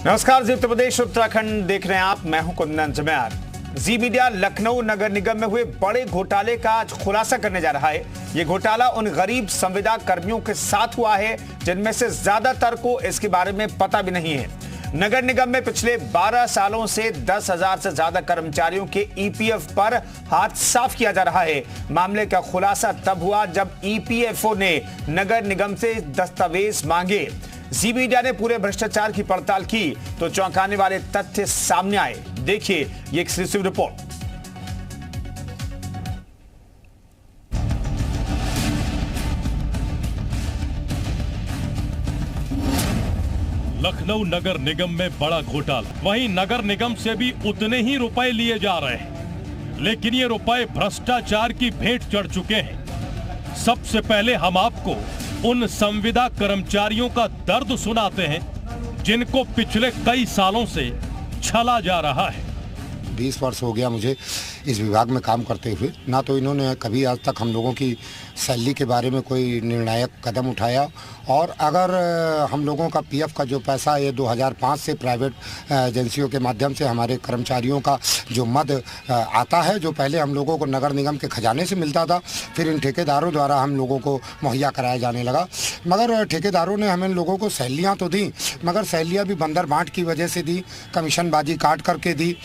नमस्कार, जी उत्तर प्रदेश उत्तराखंड देख रहे हैं आप। मैं हूं कुंदन जमयार। जी मीडिया लखनऊ नगर निगम में हुए बड़े घोटाले का आज खुलासा करने जा रहा है। ये घोटाला उन गरीब संविदा कर्मियों के साथ हुआ है जिनमें से ज्यादातर को इसके बारे में पता भी नहीं है। नगर निगम में पिछले 12 सालों से 10,000 से ज्यादा कर्मचारियों के ईपीएफ पर हाथ साफ किया जा रहा है। मामले का खुलासा तब हुआ जब ईपीएफओ ने नगर निगम से दस्तावेज मांगे। जी मीडिया ने पूरे भ्रष्टाचार की पड़ताल की तो चौंकाने वाले तथ्य सामने आए। देखिए ये एक्सक्लूसिव रिपोर्ट। लखनऊ नगर निगम में बड़ा घोटाला। वहीं नगर निगम से भी उतने ही रुपए लिए जा रहे हैं, लेकिन ये रुपए भ्रष्टाचार की भेंट चढ़ चुके हैं। सबसे पहले हम आपको उन संविदा कर्मचारियों का दर्द सुनाते हैं जिनको पिछले कई सालों से छला जा रहा है। 20 वर्ष हो गया मुझे इस विभाग में काम करते हुए। ना तो इन्होंने कभी आज तक हम लोगों की सैलरी के बारे में कोई निर्णायक कदम उठाया, और अगर हम लोगों का पीएफ का जो पैसा ये 2005 से प्राइवेट एजेंसियों के माध्यम से हमारे कर्मचारियों का जो मद आता है, जो पहले हम लोगों को नगर निगम के खजाने से मिलता था, फिर इन ठेकेदारों द्वारा हम लोगों को मुहैया कराया जाने लगा। मगर ठेकेदारों ने हमें लोगों को सैलरियाँ तो दी, मगर सैलरियाँ भी बंदर बांट की वजह से दी, कमीशनबाजी काट करके दी,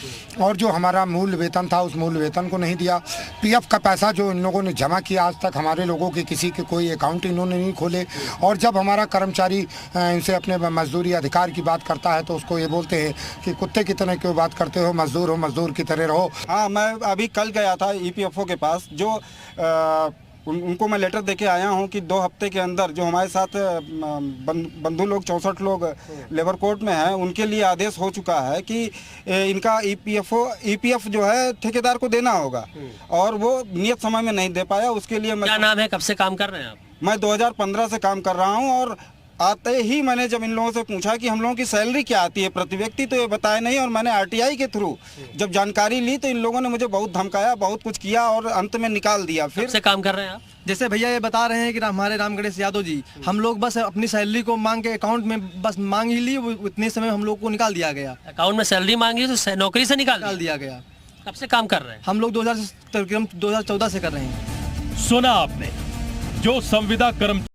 और जो हमारा मूल वेतन था उस मूल वेतन को नहीं दिया। पीएफ का पैसा जो इन लोगों ने जमा किया, आज तक हमारे लोगों के किसी के कोई अकाउंट इन्होंने नहीं खोले। और जब हमारा कर्मचारी इनसे अपने मजदूरी अधिकार की बात करता है तो उसको ये बोलते हैं कि कुत्ते की तरह क्यों बात करते हो, मजदूर की तरह रहो। हाँ, मैं अभी कल गया था ईपीएफओ के पास, जो उनको मैं लेटर देके आया हूँ कि 2 हफ्ते के अंदर जो हमारे साथ बंधु लोग 64 लोग लेबर कोर्ट में हैं, उनके लिए आदेश हो चुका है कि इनका ईपीएफ जो है ठेकेदार को देना होगा, और वो नियत समय में नहीं दे पाया। उसके लिए क्या नाम है, कब से काम कर रहे हैं आप? मैं 2015 से काम कर रहा हूँ, और आते ही मैंने जब इन लोगों से पूछा कि हम लोगों की सैलरी क्या आती है प्रति व्यक्ति, तो ये बताया नहीं। और मैंने आरटीआई के थ्रू जब जानकारी ली तो इन लोगों ने मुझे बहुत धमकाया, बहुत कुछ किया और अंत में निकाल दिया। फिर से काम कर रहे हैं आप? जैसे भैया ये बता रहे हैं कि हमारे राम गणेश यादव जी, हम लोग बस अपनी सैलरी को मांग के अकाउंट में बस मांग ही ली, उतने समय हम लोग को निकाल दिया गया। अकाउंट में सैलरी मांगी तो नौकरी से निकाल दिया गया। कब से काम कर रहे हैं? हम लोग 2014 से कर रहे हैं। सुना आपने, जो संविदा कर्मचारी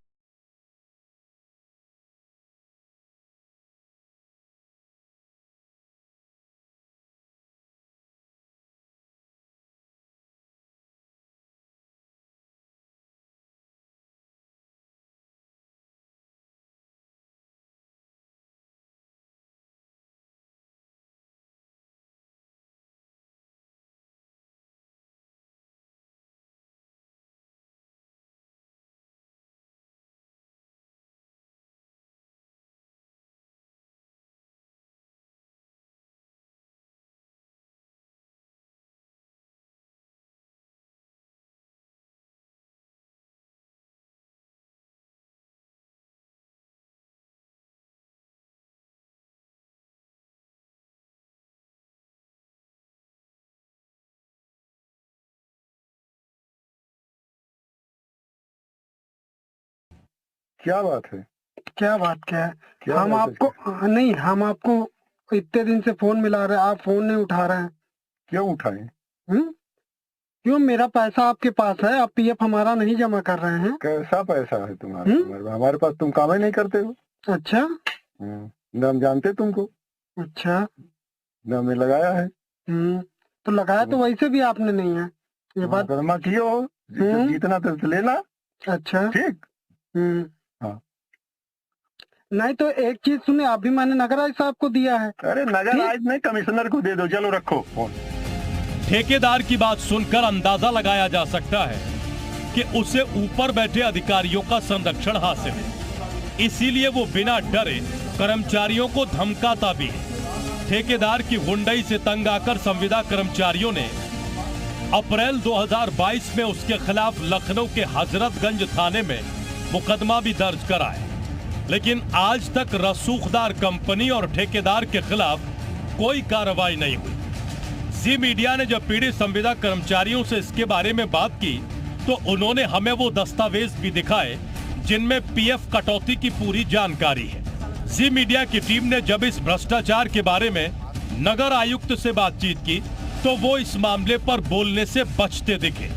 क्या बात है? क्या बात क्या है? हम आपको नहीं, हम आपको इतने दिन से फोन मिला रहे हैं, आप फोन नहीं उठा रहे हैं। क्यों उठाएं? क्यों? मेरा पैसा आपके पास है, आप पीएफ हमारा नहीं जमा कर रहे हैं। कैसा पैसा है तुम्हारा? हमारे पास तुम काम ही नहीं करते हो। अच्छा, न हम जानते तुमको। अच्छा, न हमने लगाया है। तो लगाया तो वैसे भी आपने नहीं है, ये बात कर्मा कियो हो, जितना तो लेना। अच्छा, ठीक। हाँ, नहीं तो एक चीज सुने, अभी मैंने नगर आयुक्त साहब को दिया है। अरे नगर आयुक्त नहीं, कमिश्नर को दे दो। चलो रखो फोन। ठेकेदार की बात सुनकर अंदाजा लगाया जा सकता है कि उसे ऊपर बैठे अधिकारियों का संरक्षण हासिल है, इसीलिए वो बिना डरे कर्मचारियों को धमकाता भी है। ठेकेदार की गुंडई से तंग आकर संविदा कर्मचारियों ने अप्रैल 2022 में उसके खिलाफ लखनऊ के हजरतगंज थाने में मुकदमा भी दर्ज कराया, लेकिन आज तक रसूखदार कंपनी और ठेकेदार के खिलाफ कोई कार्रवाई नहीं हुई। जी मीडिया ने जब पीड़ित संविदा कर्मचारियों से इसके बारे में बात की तो उन्होंने हमें वो दस्तावेज भी दिखाए जिनमें पीएफ कटौती की पूरी जानकारी है। जी मीडिया की टीम ने जब इस भ्रष्टाचार के बारे में नगर आयुक्त से बातचीत की तो वो इस मामले पर बोलने से बचते दिखे,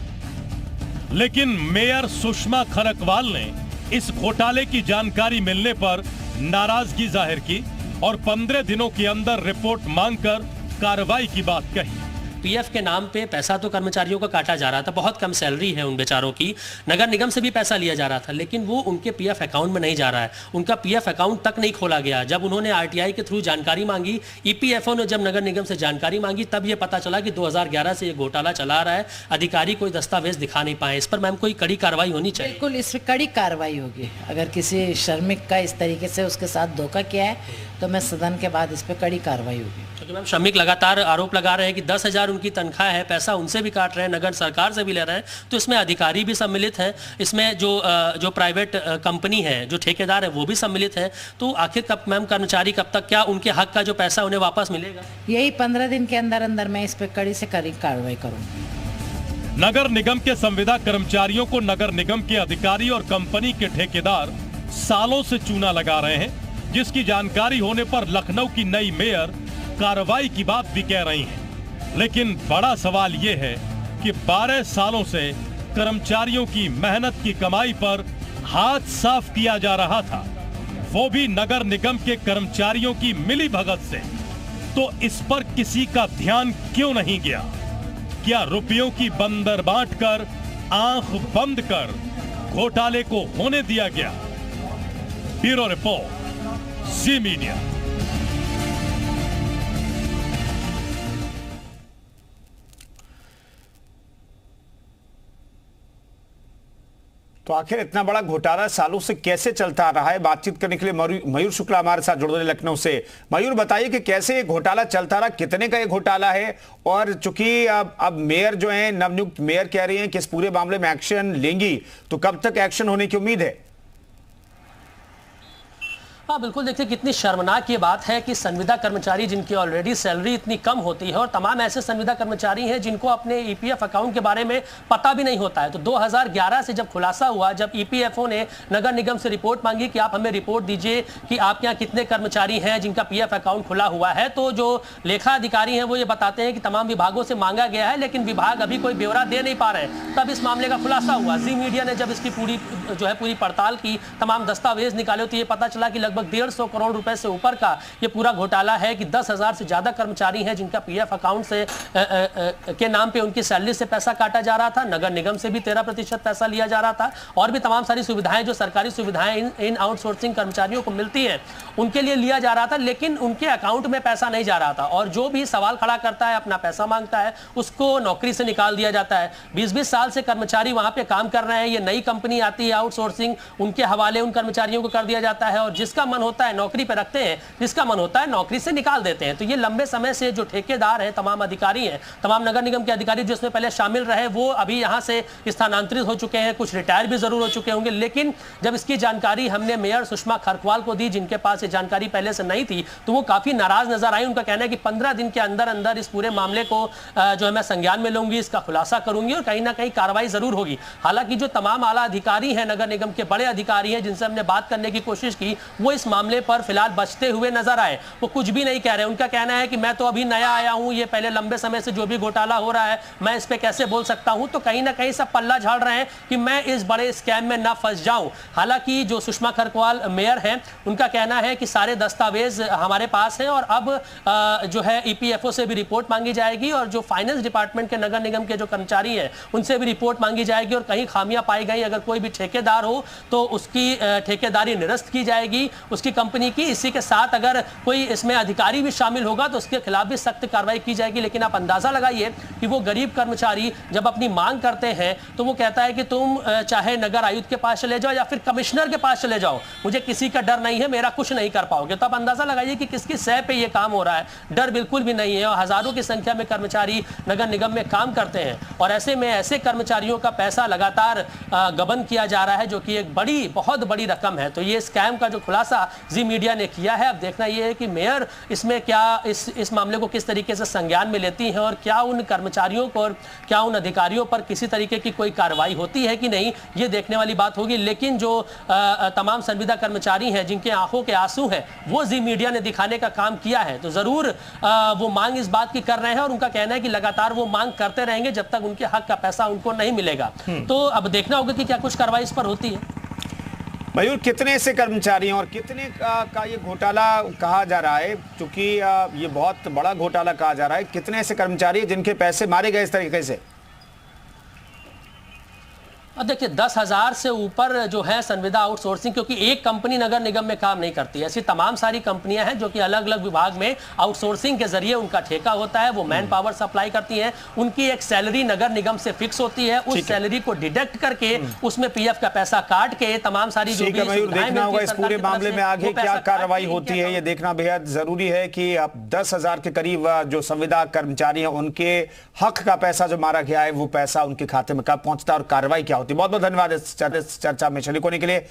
लेकिन मेयर सुषमा खरकवाल ने इस घोटाले की जानकारी मिलने पर नाराजगी जाहिर की और 15 दिनों के अंदर रिपोर्ट मांगकर कार्रवाई की बात कही। पीएफ के नाम पे पैसा तो कर्मचारियों को काटा जा रहा था, बहुत कम सैलरी है उन बेचारों की। नगर निगम से भी पैसा लिया जा रहा था, लेकिन वो उनके पीएफ अकाउंट में नहीं जा रहा है, उनका पीएफ अकाउंट तक नहीं खोला गया। जब उन्होंने आरटीआई के थ्रू जानकारी मांगी, ईपीएफओ ने जब नगर निगम से जानकारी मांगी, तब ये पता चला कि 2011 से ये घोटाला चला रहा है। अधिकारी कोई दस्तावेज दिखा नहीं पाए। इस पर मैम कोई कड़ी कार्रवाई होनी चाहिए। बिल्कुल, इस पर कड़ी कार्रवाई होगी। अगर किसी श्रमिक का इस तरीके से उसके साथ धोखा किया है तो मैं सदन के बाद इस पर कड़ी कार्रवाई होगी। क्योंकि मैम श्रमिक लगातार आरोप लगा रहे हैं कि 10,000 उनकी तनख्वाह है, पैसा उनसे भी काट रहे हैं, नगर सरकार से भी ले रहे हैं, तो इसमें अधिकारी भी सम्मिलित हैं, इसमें जो प्राइवेट कंपनी है, जो ठेकेदार है, वो भी सम्मिलित है। तो आखिर कब मैम कर्मचारी कब तक, क्या उनके हक का जो पैसा उन्हें वापस मिलेगा? यही 15 दिन के अंदर अंदर मैं इस पर कड़ी से कड़ी कार्रवाई करूँगी। नगर निगम के संविदा कर्मचारियों को नगर निगम के अधिकारी और कंपनी के ठेकेदार सालों से चूना लगा रहे हैं, जिसकी जानकारी होने पर लखनऊ की नई मेयर कार्रवाई की बात भी कह रही हैं। लेकिन बड़ा सवाल यह है कि 12 सालों से कर्मचारियों की मेहनत की कमाई पर हाथ साफ किया जा रहा था, वो भी नगर निगम के कर्मचारियों की मिली भगत से। तो इस पर किसी का ध्यान क्यों नहीं गया? क्या रुपयों की बंदर बांटकर आंख बंद कर घोटाले को होने दिया गया? ब्यूरो रिपोर्ट, जी मीडिया। तो आखिर इतना बड़ा घोटाला सालों से कैसे चलता आ रहा है? बातचीत करने के लिए मयूर शुक्ला हमारे साथ जुड़ रहे लखनऊ से। मयूर, बताइए कि कैसे ये घोटाला चलता रहा, कितने का ये घोटाला है, और चूंकि अब मेयर जो है, नवनियुक्त मेयर कह रही हैं कि इस पूरे मामले में एक्शन लेंगी, तो कब तक एक्शन होने की उम्मीद है? हाँ बिल्कुल, देखिए कितनी शर्मनाक ये बात है कि संविदा कर्मचारी जिनकी ऑलरेडी सैलरी इतनी कम होती है, और तमाम ऐसे संविदा कर्मचारी हैं जिनको अपने ईपीएफ अकाउंट के बारे में पता भी नहीं होता है। तो 2011 से जब खुलासा हुआ, जब ईपीएफओ ने नगर निगम से रिपोर्ट मांगी कि आप हमें रिपोर्ट दीजिए कि आपके यहाँ कितने कर्मचारी हैं जिनका पीएफ अकाउंट खुला हुआ है, तो जो लेखा अधिकारी हैं वो ये बताते हैं कि तमाम विभागों से मांगा गया है, लेकिन विभाग अभी कोई ब्यौरा दे नहीं पा रहे हैं। तब इस मामले का खुलासा हुआ। जी मीडिया ने जब इसकी पूरी पड़ताल की, तमाम दस्तावेज निकाले, तो ये पता चला कि लगभग 150 करोड़ रुपए से ऊपर का ये पूरा घोटाला है कि 10,000 से ज्यादा कर्मचारी हैं जिनका पीएफ अकाउंट से के नाम पे उनकी सैलरी से पैसा काटा जा रहा था। नगर निगम से भी 13% पैसा लिया जा रहा था, और भी तमाम सारी सुविधाएं, जो सरकारी सुविधाएं इन आउटसोर्सिंग कर्मचारियों को मिलती हैं, उनके लिए लिया जा रहा था, लेकिन उनके अकाउंट में पैसा नहीं जा रहा था। और जो भी सवाल खड़ा करता है, अपना पैसा मांगता है, उसको नौकरी से निकाल दिया जाता है। 20-20 साल से कर्मचारी वहां पे काम कर रहे हैं, ये नई कंपनी आती है आउटसोर्सिंग, उनके हवाले उन कर्मचारियों को कर दिया जाता है, और जिसका मन होता है नौकरी पे रखते हैं, जिसका मन होता है नौकरी से निकाल देते हैं। तो ये लंबे समय से जो ठेकेदार हैं, तमाम अधिकारी हैं, तमाम नगर निगम के अधिकारी जो इसमें पहले शामिल रहे, वो अभी यहां से स्थानांतरित हो चुके हैं, कुछ रिटायर भी जरूर हो चुके होंगे। लेकिन जब इसकी जानकारी हमने मेयर सुषमा खरकवाल को दी, जिनके पास ये जानकारी पहले से नहीं थी, तो वो काफी नाराज नजर आई। उनका कहना है कि 15 दिन के अंदर अंदर इस पूरे मामले को जो है मैं संज्ञान में लूंगी, इसका खुलासा करूंगी, और कहीं ना कहीं कार्रवाई जरूर होगी। हालांकि जो तमाम आला अधिकारी हैं, नगर निगम के बड़े अधिकारी हैं, जिनसे हमने बात करने की कोशिश की, वो इस मामले पर फिलहाल बचते हुए नजर आए। वो कुछ भी नहीं कह रहे। उनका कहना है कि मैं तो अभी नया आया हूं, ये पहले लंबे समय से जो भी घोटाला हो रहा है, मैं इस पे कैसे बोल सकता हूं। तो कहीं ना कहीं सब पल्ला झाड़ रहे हैं कि मैं इस बड़े स्कैम में ना फंस जाऊं। हालांकि जो सुषमा खरकवाल मेयर हैं, उनका कहना है कि सारे दस्तावेज हमारे पास हैं, और अब जो है ईपीएफओ से भी रिपोर्ट मांगी जाएगी, और जो फाइनेंस डिपार्टमेंट के नगर निगम के जो कर्मचारी हैं, उनसे भी रिपोर्ट मांगी जाएगी, और कहीं खामियां पाई गई, अगर कोई भी ठेकेदार हो तो उसकी ठेकेदारी निरस्त की जाएगी, उसकी कंपनी की। इसी के साथ अगर कोई इसमें अधिकारी भी शामिल होगा तो उसके खिलाफ भी सख्त कार्रवाई की जाएगी। लेकिन आप अंदाजा लगाइए कि वो गरीब कर्मचारी जब अपनी मांग करते हैं, तो वो कहता है कि तुम चाहे नगर आयुक्त के पास चले जाओ या फिर कमिश्नर के पास चले जाओ, मुझे किसी का डर नहीं है, मेरा कुछ नहीं कर पाओगे। तो आप अंदाजा लगाइए कि किसकी सह पे ये काम हो रहा है। डर बिल्कुल भी नहीं है, और हजारों की संख्या में कर्मचारी नगर निगम में काम करते हैं, और ऐसे में ऐसे कर्मचारियों का पैसा लगातार गबन किया जा रहा है, जो कि एक बहुत बड़ी रकम है। तो ये स्कैम का जो खुलासा खुलासा जी मीडिया ने किया है। अब देखना यह है कि मेयर इसमें क्या इस मामले को किस तरीके से संज्ञान में लेती हैं और क्या उन कर्मचारियों पर, क्या उन अधिकारियों पर किसी तरीके की कोई कार्रवाई होती है कि नहीं, ये देखने वाली बात होगी। लेकिन जो तमाम संविदा कर्मचारी हैं जिनके आंखों के आंसू हैं, वो जी मीडिया ने दिखाने का काम किया है। तो जरूर वो मांग इस बात की कर रहे हैं और उनका कहना है कि लगातार वो मांग करते रहेंगे जब तक उनके हक का पैसा उनको नहीं मिलेगा। तो अब देखना होगा कि क्या कुछ कार्रवाई इस पर होती है। मयूर, कितने ऐसे कर्मचारी हैं और कितने का ये घोटाला कहा जा रहा है, क्योंकि ये बहुत बड़ा घोटाला कहा जा रहा है, कितने ऐसे कर्मचारी हैं जिनके पैसे मारे गए इस तरीके से? अब देखिए 10,000 से ऊपर जो है संविदा आउटसोर्सिंग, क्योंकि एक कंपनी नगर निगम में काम नहीं करती है, ऐसी तमाम सारी कंपनियां हैं जो कि अलग अलग विभाग में आउटसोर्सिंग के जरिए उनका ठेका होता है, वो मैन पावर सप्लाई करती हैं, उनकी एक सैलरी नगर निगम से फिक्स होती है, उस सैलरी को डिडक्ट करके उसमें पीएफ का पैसा काट के तमाम सारी जो देखना होगा इस पूरे मामले में आगे क्या कार्रवाई होती है, ये देखना बेहद जरूरी है कि अब 10,000 के करीब जो संविदा कर्मचारी हैं उनके हक का पैसा जो मारा गया है वो पैसा उनके खाते में कब पहुंचता है और कार्रवाई क्या होती है। बहुत बहुत धन्यवाद इस चर्चा में शरीक होने के लिए।